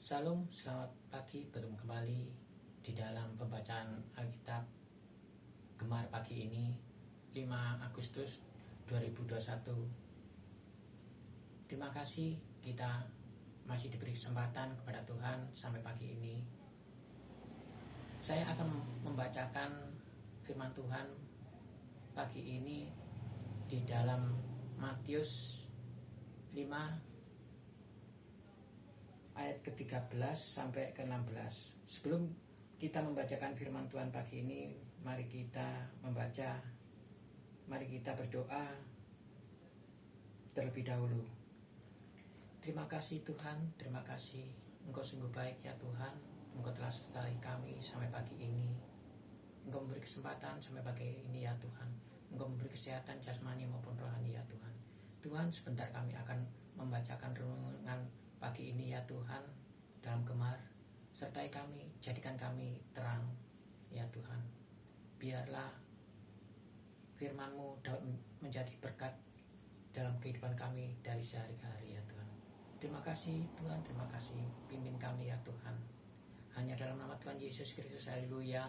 Salam, selamat pagi, bertemu kembali di dalam pembacaan Alkitab Gemar pagi ini 5 Agustus 2021. Terima kasih kita masih diberi kesempatan kepada Tuhan sampai pagi ini. Saya akan membacakan firman Tuhan pagi ini di dalam Matius 5 ayat ke-13 sampai ke-16. Sebelum kita membacakan firman Tuhan pagi ini, mari kita membaca, mari kita berdoa terlebih dahulu. Terima kasih Tuhan, terima kasih. Engkau sungguh baik ya Tuhan. Engkau telah sertai kami sampai pagi ini. Engkau memberi kesempatan sampai pagi ini ya Tuhan. Engkau memberi kesehatan jasmani maupun rohani ya Tuhan. Tuhan, sebentar kami akan membacakan renungan pagi ini ya Tuhan dalam Gemar. Sertai kami, jadikan kami terang ya Tuhan. Biarlah firman-Mu dapat menjadi berkat dalam kehidupan kami dari sehari ke hari ya Tuhan. Terima kasih Tuhan, terima kasih. Pimpin kami ya Tuhan. Hanya dalam nama Tuhan Yesus Kristus, haleluya,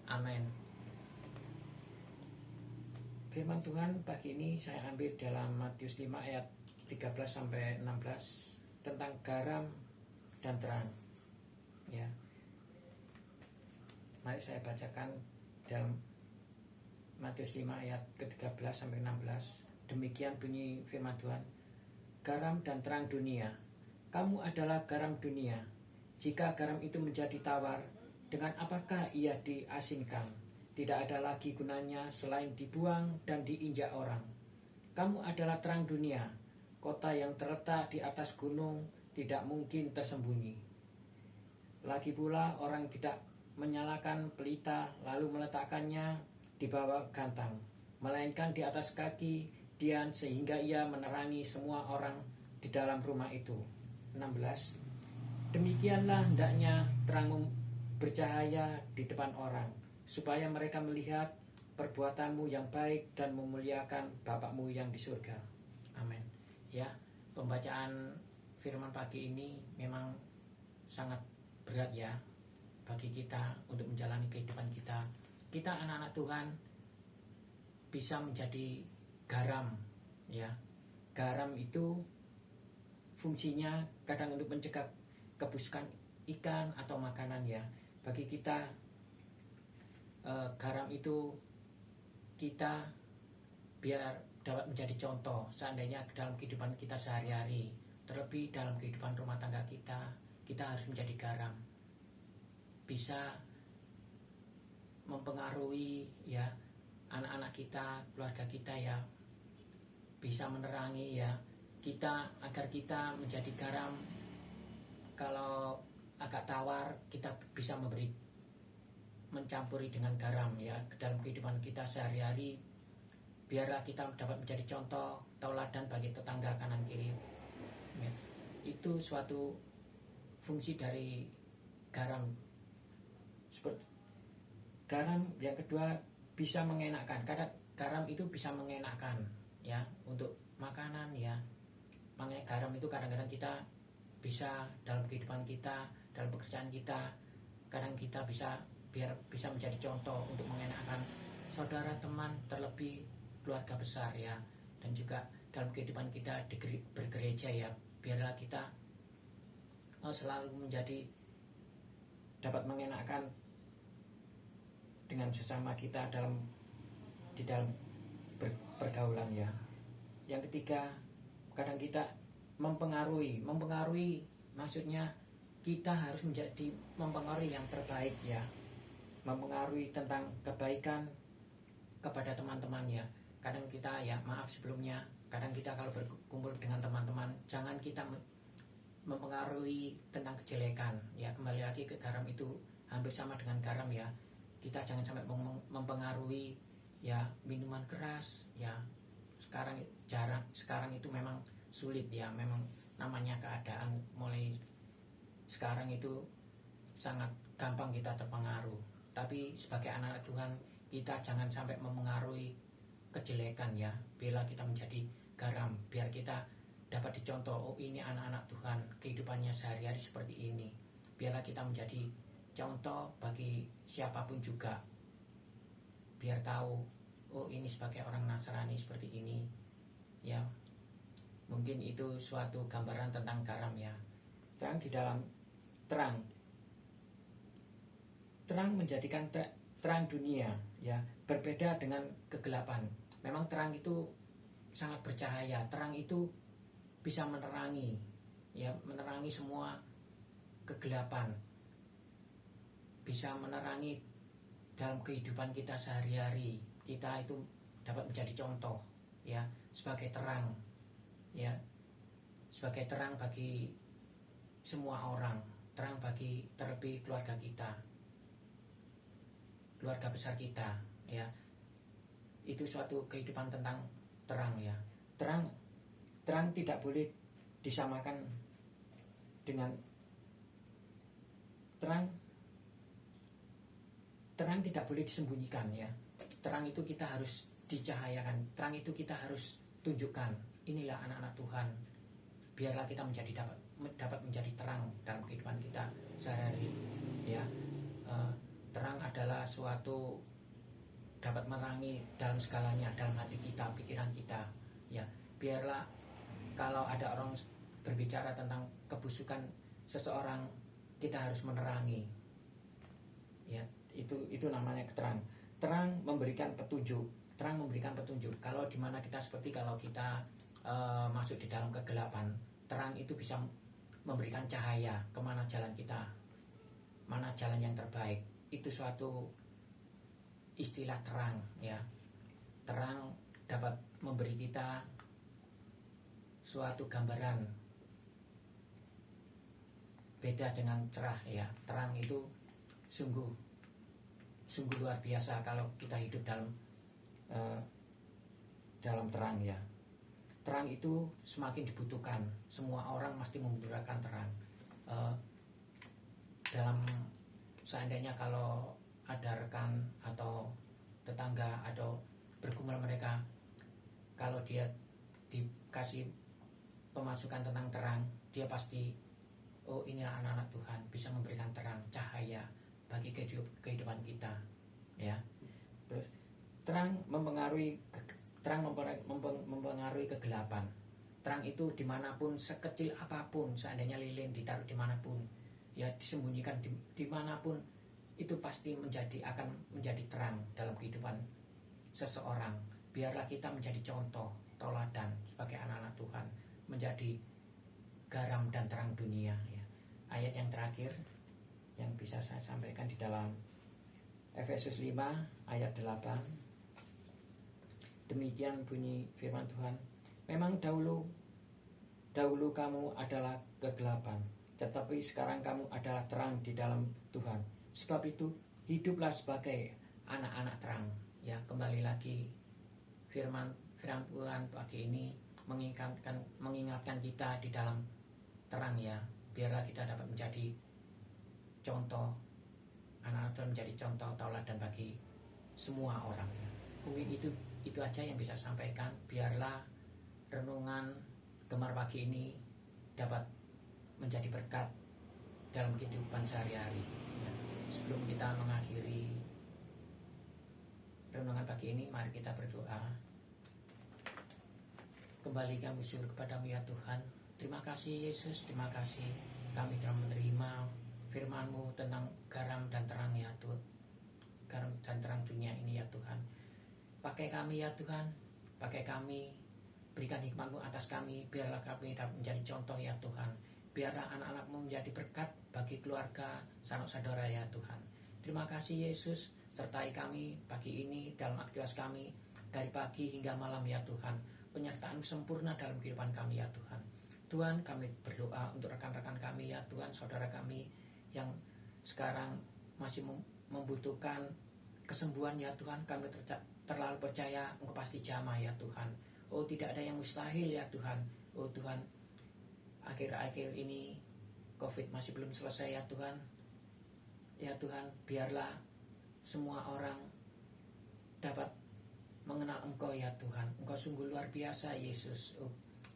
amin. Firman Tuhan pagi ini saya ambil dalam Matius 5 ayat 13 sampai 16 tentang garam dan terang. Ya. Mari saya bacakan dalam Matius 5 ayat ke-13 sampai 16. Demikian bunyi firman Tuhan. Garam dan terang dunia. Kamu adalah garam dunia. Jika garam itu menjadi tawar, dengan apakah ia diasinkan? Tidak ada lagi gunanya selain dibuang dan diinjak orang. Kamu adalah terang dunia. Kota yang terletak di atas gunung tidak mungkin tersembunyi. Lagi pula orang tidak menyalakan pelita lalu meletakkannya di bawah gantang, melainkan di atas kaki dian sehingga ia menerangi semua orang di dalam rumah itu. 16. Demikianlah hendaknya terangmu bercahaya di depan orang, supaya mereka melihat perbuatanmu yang baik dan memuliakan Bapa-Mu yang di surga. Amin. Ya, pembacaan firman pagi ini memang sangat berat ya bagi kita untuk menjalani kehidupan kita. Kita anak-anak Tuhan bisa menjadi garam ya. Garam itu fungsinya kadang untuk mencegah kebusukan ikan atau makanan ya. Bagi kita garam itu kita biar dapat menjadi contoh seandainya dalam kehidupan kita sehari-hari, terlebih dalam kehidupan rumah tangga kita harus menjadi garam, bisa mempengaruhi ya anak-anak kita, keluarga kita ya, bisa menerangi ya kita agar kita menjadi garam. Kalau agak tawar kita bisa mencampuri dengan garam ya dalam kehidupan kita sehari-hari. Biarlah kita dapat menjadi contoh tauladan bagi tetangga kanan kiri. Ya, itu suatu fungsi dari garam. Seperti garam yang kedua bisa mengenakkan. Karena garam itu bisa mengenakkan ya untuk makanan ya. Makanya garam itu kadang-kadang kita bisa dalam kehidupan kita, dalam pekerjaan kita, kadang kita biar bisa menjadi contoh untuk mengenakkan saudara, teman, terlebih keluarga besar ya, dan juga dalam kehidupan kita bergereja ya. Biarlah kita selalu menjadi dapat mengenakkan dengan sesama kita di dalam pergaulan ya. Yang ketiga, kadang kita mempengaruhi maksudnya kita harus menjadi mempengaruhi yang terbaik ya, mempengaruhi tentang kebaikan kepada teman-teman ya. Kadang kita ya maaf sebelumnya, kadang kita kalau berkumpul dengan teman-teman jangan kita mempengaruhi tentang kejelekan ya. Kembali lagi ke garam itu hampir sama dengan garam ya. Kita jangan sampai mempengaruhi ya minuman keras ya. Sekarang itu memang sulit ya, memang namanya keadaan mulai sekarang itu sangat gampang kita terpengaruh. Tapi sebagai anak Tuhan kita jangan sampai mempengaruhi kejelekan ya. Bila kita menjadi garam, biar kita dapat dicontoh. Oh, ini anak-anak Tuhan, kehidupannya sehari-hari seperti ini. Biarlah kita menjadi contoh bagi siapapun juga. Biar tahu, oh ini sebagai orang Nasrani seperti ini. Ya, mungkin itu suatu gambaran tentang garam ya. Terang di dalam terang. Terang menjadikan terang dunia ya, berbeda dengan kegelapan. Memang terang itu sangat bercahaya. Terang itu bisa menerangi ya, menerangi semua kegelapan. Bisa menerangi dalam kehidupan kita sehari-hari. Kita itu dapat menjadi contoh ya, sebagai terang ya, sebagai terang bagi semua orang, terang bagi terlebih keluarga kita, keluarga besar kita ya. Itu suatu kehidupan tentang terang ya. Terang tidak boleh disamakan dengan terang tidak boleh disembunyikan ya. Terang itu kita harus dicahayakan, terang itu kita harus tunjukkan. Inilah anak-anak Tuhan. Biarlah kita dapat menjadi terang dalam kehidupan kita sehari-hari ya. Terang adalah suatu dapat menerangi dalam segalanya, dalam hati kita, pikiran kita ya. Biarlah kalau ada orang berbicara tentang kebusukan seseorang, kita harus menerangi ya. Itu namanya terang. Terang memberikan petunjuk. Terang memberikan petunjuk. Kalau dimana kita seperti kalau kita masuk di dalam kegelapan, terang itu bisa memberikan cahaya kemana jalan kita, mana jalan yang terbaik. Itu suatu istilah terang ya. Terang dapat memberi kita suatu gambaran beda dengan cerah ya. Terang itu sungguh luar biasa kalau kita hidup dalam terang ya. Terang itu semakin dibutuhkan. Semua orang pasti membutuhkan terang. Dalam seandainya kalau ada rekan atau tetangga atau bergumul mereka, kalau dia dikasih pemasukan tentang terang, dia pasti, oh inilah anak-anak Tuhan, bisa memberikan terang, cahaya bagi kehidupan kita ya. Terus terang mempengaruhi kegelapan. Terang itu dimanapun, sekecil apapun, seandainya lilin ditaruh dimanapun ya, disembunyikan dimanapun, itu pasti akan menjadi terang dalam kehidupan seseorang. Biarlah kita menjadi contoh, teladan sebagai anak-anak Tuhan, menjadi garam dan terang dunia ya. Ayat yang terakhir yang bisa saya sampaikan di dalam Efesus 5 ayat 8. Demikian bunyi firman Tuhan. Memang dahulu kamu adalah kegelapan, tetapi sekarang kamu adalah terang di dalam Tuhan. Sebab itu hiduplah sebagai anak-anak terang ya. Kembali lagi firman Tuhan pagi ini mengingatkan kita di dalam terang ya. Biarlah kita dapat menjadi contoh, anak-anak Tuhan menjadi contoh tauladan bagi semua orang ya. Mungkin itu aja yang bisa sampaikan. Biarlah renungan Gemar pagi ini dapat menjadi berkat dalam kehidupan sehari-hari ya. Sebelum kita mengakhiri renungan pagi ini, mari kita berdoa. Kembali kami syukur kepadamu ya Tuhan. Terima kasih Yesus, terima kasih kami telah menerima firman-Mu tentang garam dan terang ya Tuhan. Garam dan terang dunia ini ya Tuhan. Pakai kami ya Tuhan, pakai kami, berikan hikmat-Mu atas kami. Biarlah kami dapat menjadi contoh ya Tuhan. Biarlah anak-anak-Mu menjadi berkat bagi keluarga, sanak saudara ya Tuhan. Terima kasih Yesus, sertai kami pagi ini dalam aktivitas kami, dari pagi hingga malam ya Tuhan. Penyertaan sempurna dalam kehidupan kami ya Tuhan. Tuhan, kami berdoa untuk rekan-rekan kami ya Tuhan, saudara kami yang sekarang masih membutuhkan kesembuhan ya Tuhan. Kami terlalu percaya Engkau pasti jamah ya Tuhan. Oh, tidak ada yang mustahil ya Tuhan. Oh Tuhan, akhir-akhir ini COVID masih belum selesai ya Tuhan. Ya Tuhan, biarlah semua orang dapat mengenal Engkau ya Tuhan. Engkau sungguh luar biasa Yesus. Oh,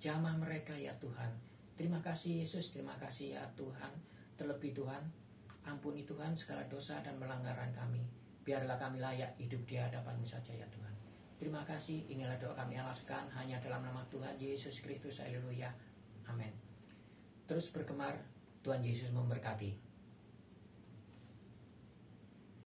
jamah mereka ya Tuhan. Terima kasih Yesus, terima kasih ya Tuhan. Terlebih Tuhan, ampuni Tuhan segala dosa dan pelanggaran kami. Biarlah kami layak hidup di hadapan-Mu saja ya Tuhan. Terima kasih, inilah doa kami alaskan hanya dalam nama Tuhan Yesus Kristus, haleluya, amin. Terus bergemar, Tuhan Yesus memberkati.